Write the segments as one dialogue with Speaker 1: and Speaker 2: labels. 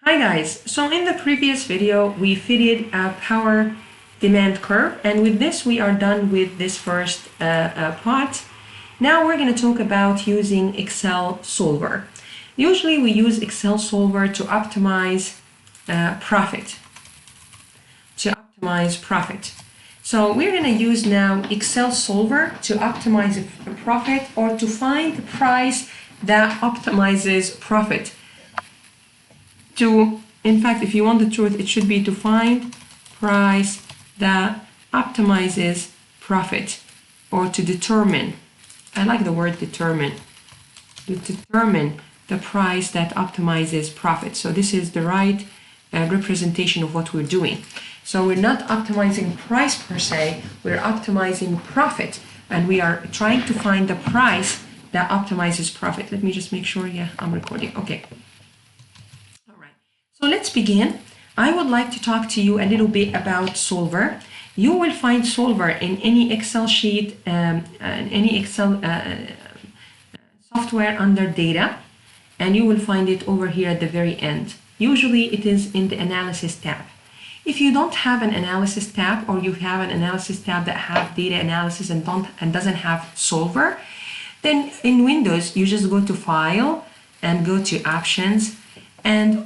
Speaker 1: Hi guys, so in the previous video we fitted a power demand curve, and with this we are done with this first part. Now we're going to talk about using Excel solver. Usually we use Excel solver to optimize profit. So we're going to use now Excel solver to optimize a profit, or to find the price that optimizes profit. In fact, if you want the truth, it should be to find price that optimizes profit, or to determine. I like the word determine. To determine the price that optimizes profit. So this is the right representation of what we're doing. So we're not optimizing price per se, we're optimizing profit, and we are trying to find the price that optimizes profit. Let me just make sure, yeah, I'm recording. Okay. So let's begin. I would like to talk to you a little bit about solver. You will find solver in any Excel sheet, any Excel software under data, and you will find it over here at the very end. Usually it is in the analysis tab. If you don't have an analysis tab, or you have an analysis tab that have data analysis and doesn't have solver, then in Windows you just go to File and go to Options, and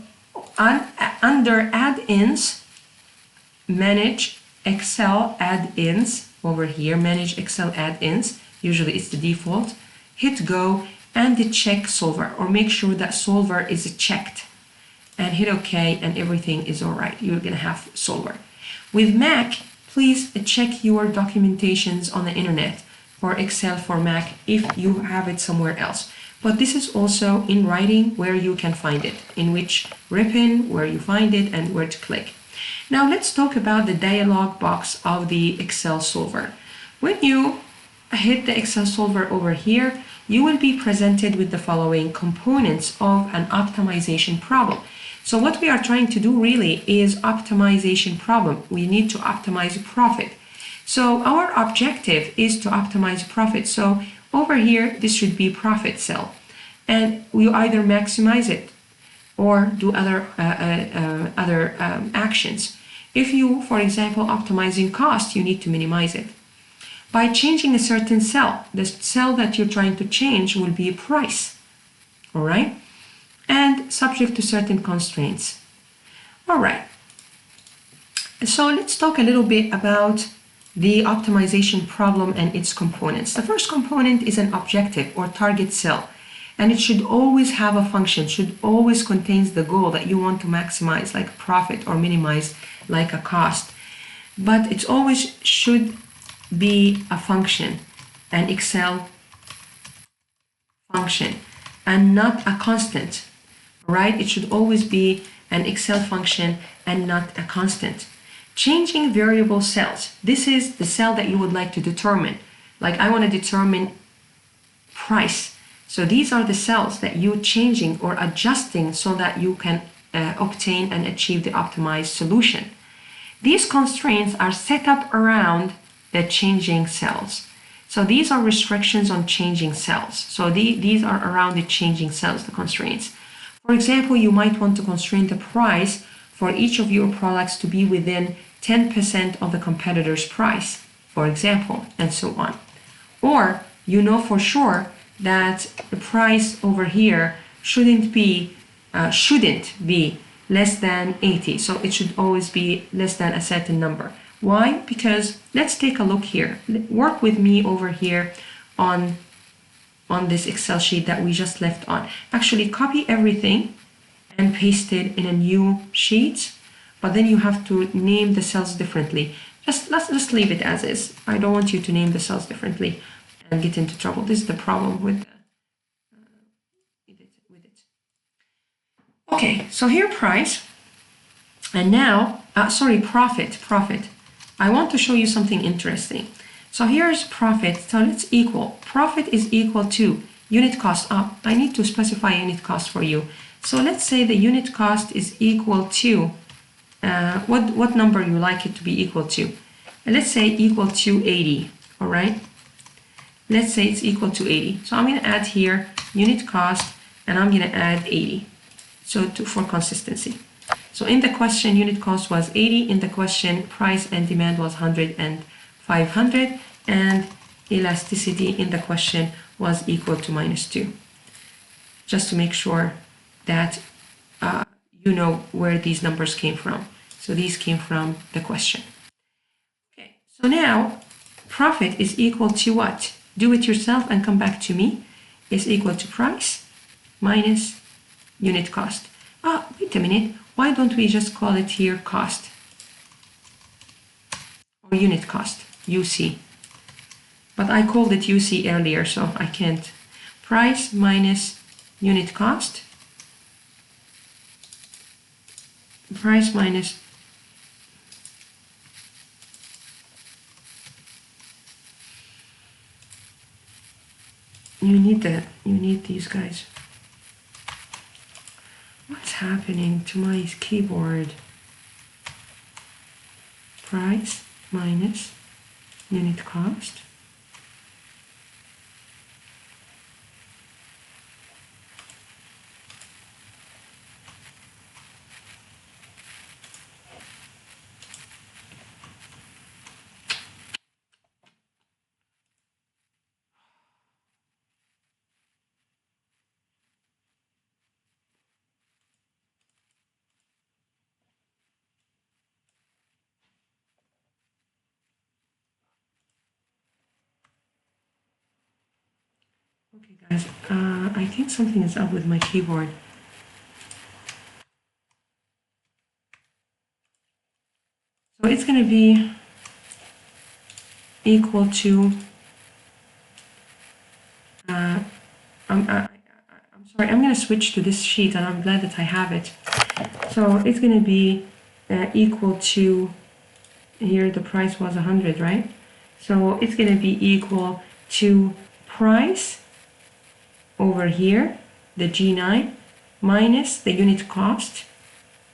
Speaker 1: under add-ins, manage Excel add-ins over here, manage Excel add-ins, usually it's the default, hit go and check solver, or make sure that solver is checked, and hit OK, and everything is all right. You're gonna have solver. With Mac, please check your documentations on the internet for Excel for Mac if you have it somewhere else. But this is also in writing where you can find it, in which ribbon, where you find it, and where to click. Now let's talk about the dialog box of the Excel solver. When you hit the Excel solver over here, you will be presented with the following components of an optimization problem. So what we are trying to do really is optimization problem. We need to optimize profit. So our objective is to optimize profit. So over here, this should be profit cell, and we either maximize it or do other actions. If you, for example, optimizing cost, you need to minimize it. By changing a certain cell, the cell that you're trying to change will be price, all right? And subject to certain constraints. All right, so let's talk a little bit about the optimization problem and its components. The first component is an objective or target cell, and it should always have a function, should always contains the goal that you want to maximize, like profit, or minimize, like a cost. But it always should be a function, an Excel function, and not a constant, right? It should always be an Excel function and not a constant. Changing variable cells. This is the cell that you would like to determine. Like I want to determine price. So these are the cells that you're changing or adjusting so that you can obtain and achieve the optimized solution. These constraints are set up around the changing cells. So these are restrictions on changing cells. So these are around the changing cells, the constraints. For example, you might want to constrain the price for each of your products to be within 10% of the competitor's price, for example, and so on. Or you know for sure that the price over here shouldn't be less than 80. So it should always be less than a certain number. Why? Because let's take a look here. Work with me over here on this Excel sheet that we just left on. Actually, copy everything and paste it in a new sheet, but then you have to name the cells differently. Let's leave it as is. I don't want you to name the cells differently and get into trouble. This is the problem with it. Okay, so here price, and now profit. I want to show you something interesting. So here's profit. So let's equal. Profit is equal to unit cost up. I need to specify unit cost for you. So let's say the unit cost is equal to, what number you like it to be equal to. Let's say equal to 80, all right? Let's say it's equal to 80. So I'm going to add here unit cost, and I'm going to add 80. So for consistency. So in the question, unit cost was 80. In the question, price and demand was 100 and 500. And elasticity in the question was equal to -2. Just to make sure that you know where these numbers came from. So these came from the question. Okay, so now profit is equal to what? Do it yourself and come back to me. Is equal to price minus unit cost. Ah, wait a minute. Why don't we just call it here cost? Or unit cost, UC. But I called it UC earlier, so I can't. Price minus unit cost. Price minus you need these guys. What's happening to my keyboard? Price minus unit cost. Okay guys, I think something is up with my keyboard. So it's going to be equal to, I'm sorry, I'm going to switch to this sheet and I'm glad that I have it. So it's going to be equal to, here the price was 100, right? So it's going to be equal to price over here, the G9, minus the unit cost,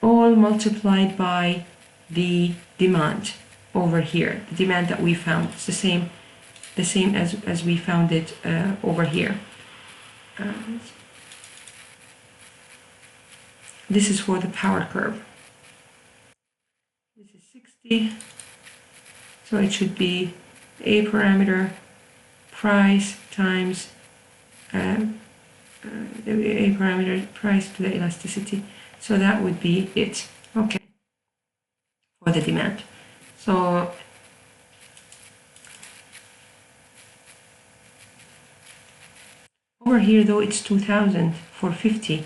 Speaker 1: all multiplied by the demand over here, the demand that we found. It's the same as we found it over here. This is for the power curve. This is 60, so it should be A parameter, price times the A parameter, price to the elasticity. So that would be it. Okay, for the demand. So over here though it's 2000 for 50.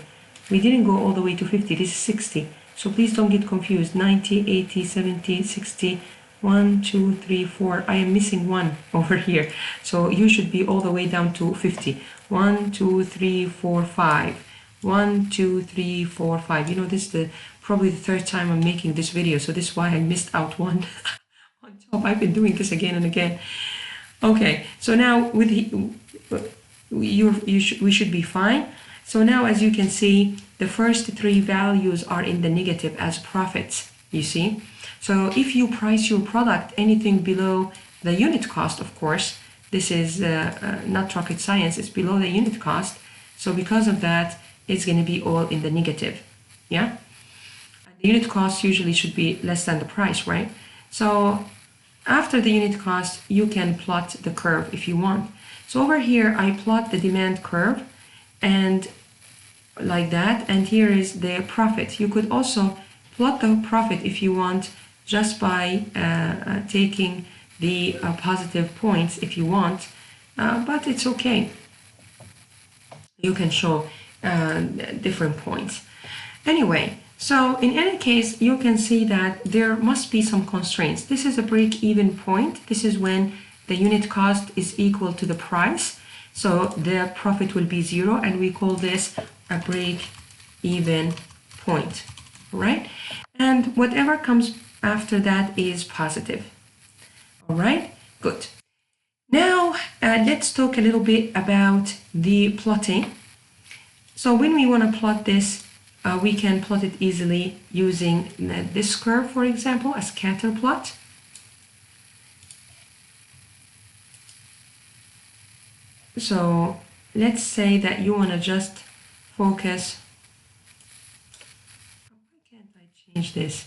Speaker 1: We didn't go all the way to 50, this is 60. So please don't get confused. 90, 80, 70, 60, 1, 2, 3, 4. I am missing 1 over here. So you should be all the way down to 50. 1, 2, 3, 4, 5. 1, 2, 3, 4, 5. You know, this is probably the third time I'm making this video. So this is why I missed out 1 on top. I've been doing this again and again. Okay, so now with we should be fine. So now, as you can see, the first 3 values are in the negative as profits, you see. So if you price your product anything below the unit cost, of course, this is not rocket science, it's below the unit cost. So because of that, it's going to be all in the negative, yeah? And the unit cost usually should be less than the price, right? So after the unit cost, you can plot the curve if you want. So over here, I plot the demand curve and like that, and here is the profit. You could also plot the profit if you want just by taking the positive points if you want, but it's okay. You can show different points. Anyway, so in any case, you can see that there must be some constraints. This is a break-even point. This is when the unit cost is equal to the price. So the profit will be 0, and we call this a break-even point, right? And whatever comes after that is positive. All right, good. Now let's talk a little bit about the plotting. So when we want to plot this, we can plot it easily using this curve, for example, a scatter plot. So let's say that you want to just focus. can't I change this?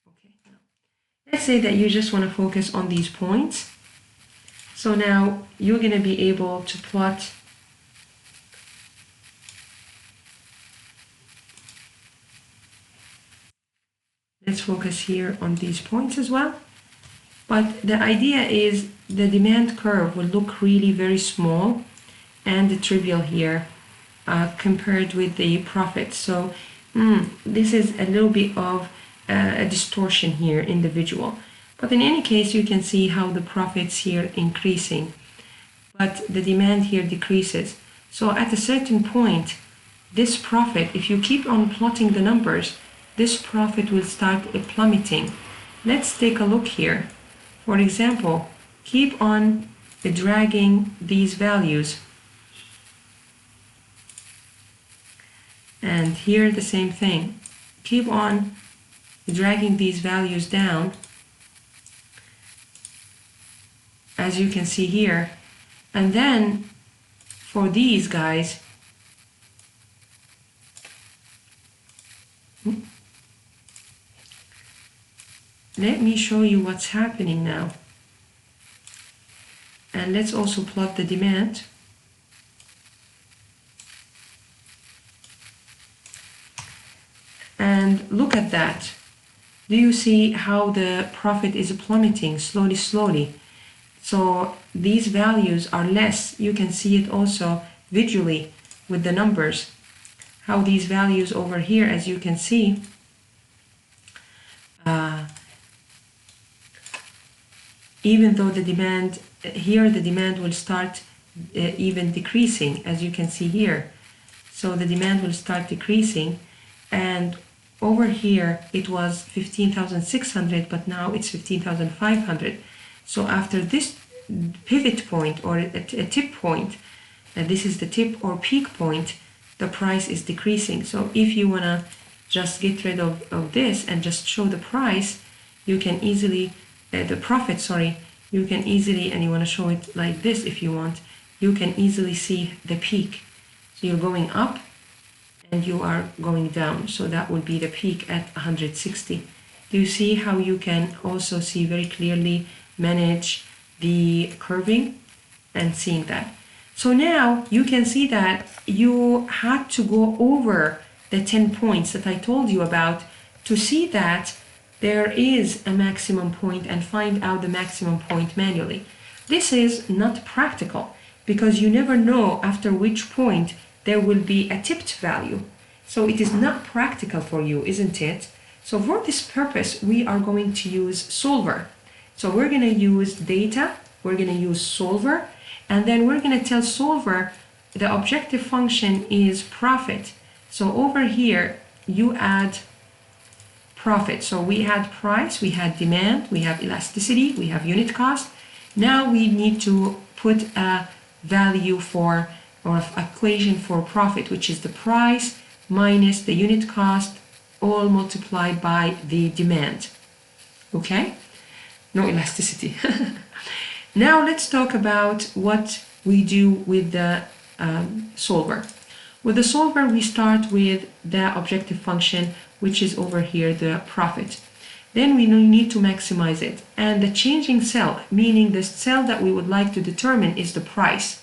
Speaker 1: Okay, now let's say that you just want to focus on these points. So now you're going to be able to plot let's focus here on these points as well. But the idea is the demand curve will look really very small and trivial here compared with the profit. So this is a little bit of a distortion here in the visual. But in any case, you can see how the profits here increasing, but the demand here decreases. So at a certain point, this profit, if you keep on plotting the numbers, this profit will start plummeting. Let's take a look here. For example, keep on dragging these values. And here the same thing. Keep on dragging these values down, as you can see here. And then for these guys, let me show you what's happening now. And let's also plot the demand. And look at that. Do you see how the profit is plummeting slowly? So these values are less. You can see it also visually with the numbers. How these values over here, as you can see, even though the demand, here the demand will start even decreasing, as you can see here. So the demand will start decreasing, and over here it was 15,600, but now it's 15,500. So after this pivot point or a tip point, and this is the tip or peak point, the price is decreasing. So if you want to just get rid of this and just show the price, you can easily, the profit, sorry, you can easily, and you want to show it like this if you want, you can easily see the peak. So you're going up and you are going down. So that would be the peak at 160. Do you see how you can also see very clearly, manage the curving and seeing that? So now you can see that you had to go over the 10 points that I told you about to see that there is a maximum point and find out the maximum point manually. This is not practical because you never know after which point there will be a tipped value. So it is not practical for you, isn't it? So for this purpose, we are going to use Solver. So we're going to use data, we're going to use Solver, and then we're going to tell Solver the objective function is profit. So over here, you add profit. So we had price, we had demand, we have elasticity, we have unit cost. Now we need to put a value for, or equation for profit, which is the price minus the unit cost, all multiplied by the demand. Okay? No elasticity. Now let's talk about what we do with the solver. With the solver, we start with the objective function, which is over here, the profit. Then we need to maximize it. And the changing cell, meaning the cell that we would like to determine, is the price.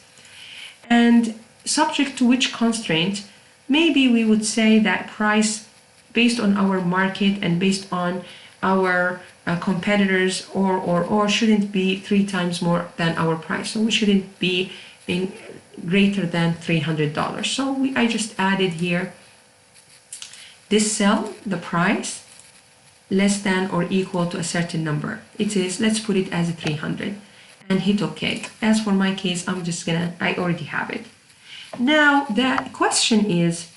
Speaker 1: And subject to which constraint, maybe we would say that price based on our market and based on our competitors or shouldn't be 3 times more than our price. So we shouldn't be in greater than $300. So I just added here this cell, the price, less than or equal to a certain number. It is, let's put it as a 300 and hit OK. As for my case, I already have it. Now the question is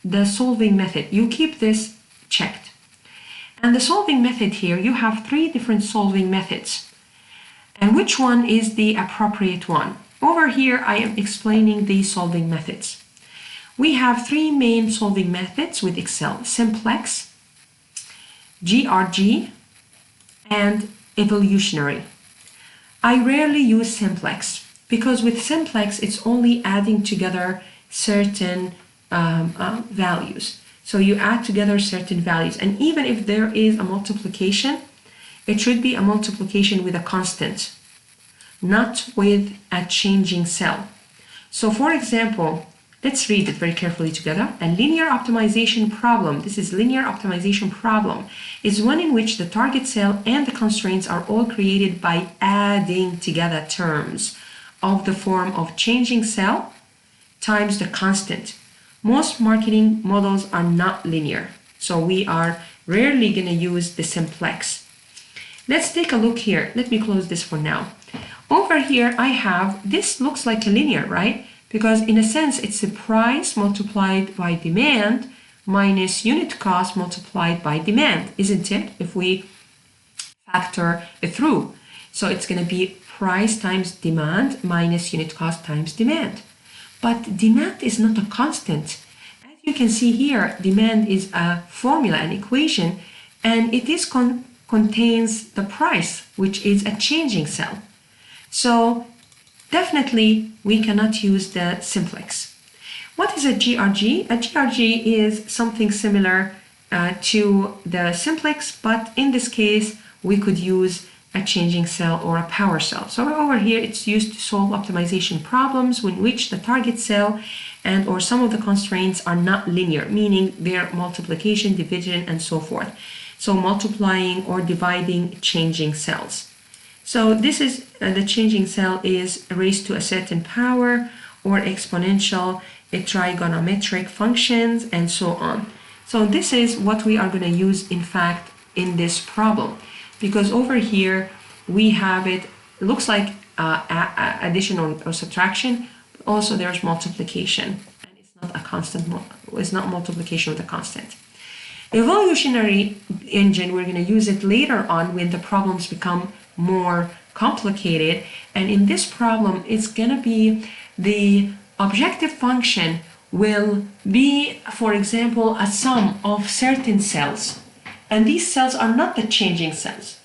Speaker 1: the solving method. You keep this checked. And the solving method here, you have 3 different solving methods. And which one is the appropriate one? Over here, I am explaining the solving methods. We have 3 main solving methods with Excel: simplex, GRG, and evolutionary. I rarely use simplex. because with simplex, it's only adding together certain values. So you add together certain values, and even if there is a multiplication, it should be a multiplication with a constant, not with a changing cell. So for example, let's read it very carefully together. A linear optimization problem, this is linear optimization problem, is one in which the target cell and the constraints are all created by adding together terms of the form of changing cell times the constant. Most marketing models are not linear, so we are rarely going to use the simplex. Let's take a look here. Let me close this for now. Over here I have, this looks like a linear, right? Because in a sense it's the price multiplied by demand minus unit cost multiplied by demand, isn't it? If we factor it through. So it's going to be price times demand minus unit cost times demand. But demand is not a constant. As you can see here, demand is a formula, an equation, and it is contains the price, which is a changing cell. So definitely we cannot use the simplex. What is a GRG? A GRG is something similar to the simplex, but in this case we could use a changing cell or a power cell. So over here it's used to solve optimization problems in which the target cell and or some of the constraints are not linear, meaning their multiplication, division, and so forth. So multiplying or dividing changing cells. So this is the changing cell is raised to a certain power or exponential, a trigonometric functions, and so on. So this is what we are going to use in fact in this problem. Because over here we have it looks like addition or subtraction, but also there's multiplication, and it's not a constant, it's not multiplication with a constant. Evolutionary engine, we're going to use it later on when the problems become more complicated, and in this problem it's going to be the objective function will be, for example, a sum of certain cells. And these cells are not the changing cells,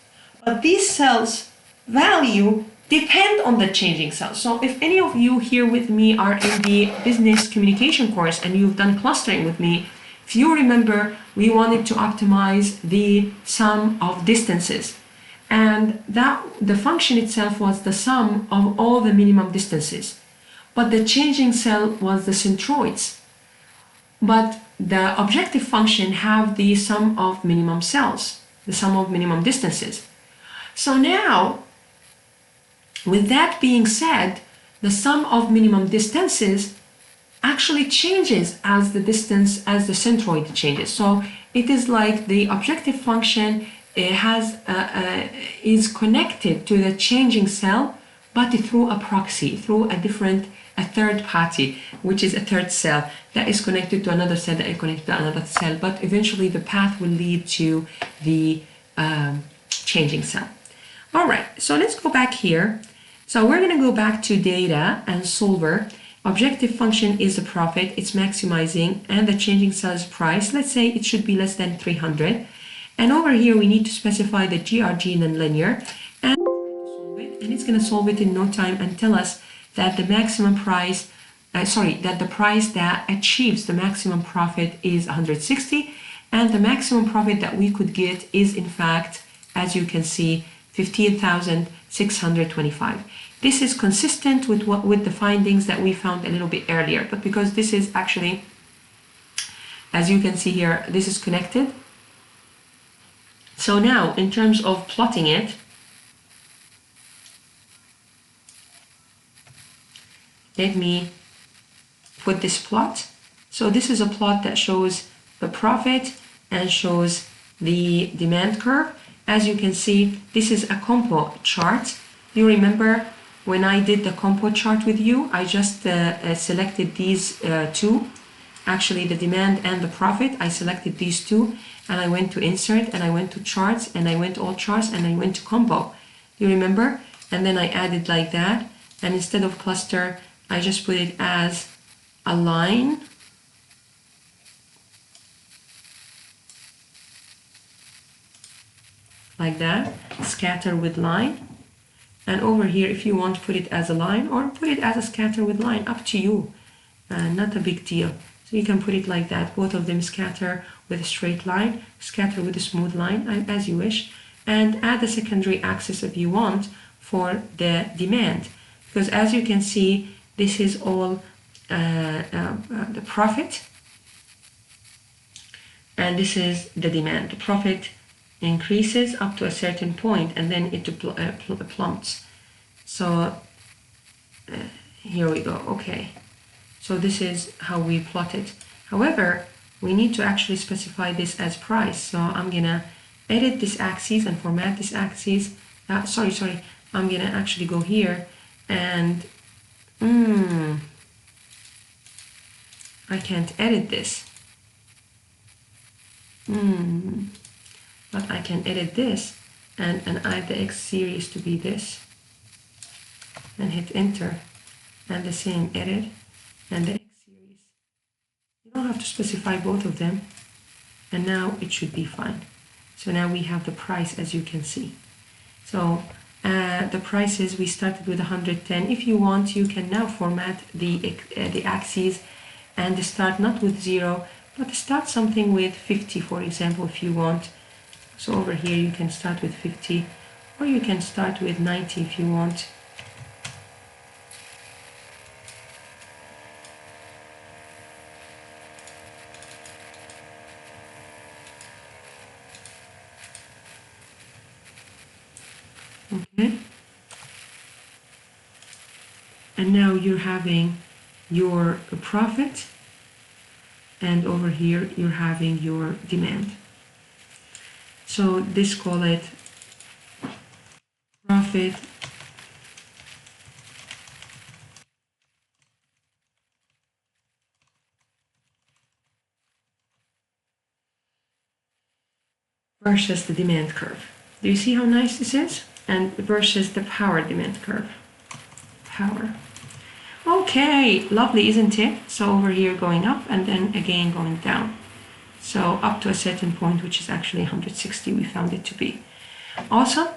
Speaker 1: but these cells' value depend on the changing cells. So if any of you here with me are in the business communication course and you've done clustering with me, if you remember, we wanted to optimize the sum of distances. And that the function itself was the sum of all the minimum distances. But the changing cell was the centroids. But the objective function have the sum of minimum cells, the sum of minimum distances. So now, with that being said, the sum of minimum distances actually changes as the distance, as the centroid changes. So it is like the objective function is connected to the changing cell, but through a proxy, through a third party, which is a third cell that is connected to another cell that is connected to another cell, but eventually the path will lead to the changing cell. All right, so let's go back here. So we're going to go back to data and solver. Objective function is the profit, it's maximizing, and the changing cell is price. Let's say it should be less than 300. And over here we need to specify the GRG nonlinear, and it's going to solve it in no time and tell us that the maximum price, that the price that achieves the maximum profit is 160, and the maximum profit that we could get is in fact, as you can see, 15,625. This is consistent with the findings that we found a little bit earlier, but because this is actually, as you can see here, this is connected. So now, in terms of plotting it, let me put this plot. So this is a plot that shows the profit and shows the demand curve. As you can see, this is a compo chart. You remember when I did the compo chart with you, I just selected these two, actually the demand and the profit. I selected these two and I went to insert and I went to charts and I went to all charts and I went to compo. You remember? And then I added like that, and instead of cluster, I just put it as a line. Like that, scatter with line. And over here, if you want to put it as a line or put it as a scatter with line, up to you. Not a big deal. So you can put it like that. Both of them scatter with a straight line, scatter with a smooth line, as you wish. And add a secondary axis if you want for the demand. Because as you can see, this is all the profit. And this is the demand. The profit increases up to a certain point and then it plummets. So here we go. Okay. So this is how we plot it. However, we need to actually specify this as price. So I'm gonna edit this axis and format this axis. Sorry. I'm gonna actually go here and I can't edit this. But I can edit this and add the X series to be this and hit enter and the same edit and the X series. You don't have to specify both of them and now it should be fine. So now we have the price as you can see. So the prices, we started with 110. If you want, you can now format the axes and start not with 0 but start something with 50, for example, if you want. So over here you can start with 50 or you can start with 90 if you want. Okay. And now you're having your profit and over here you're having your demand. So this, call it profit versus the demand curve. Do you see how nice this is? And versus the power demand curve. Power. Okay, lovely, isn't it? So over here going up and then again going down. So up to a certain point, which is actually 160, we found it to be. Awesome.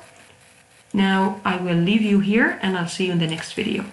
Speaker 1: Now I will leave you here and I'll see you in the next video.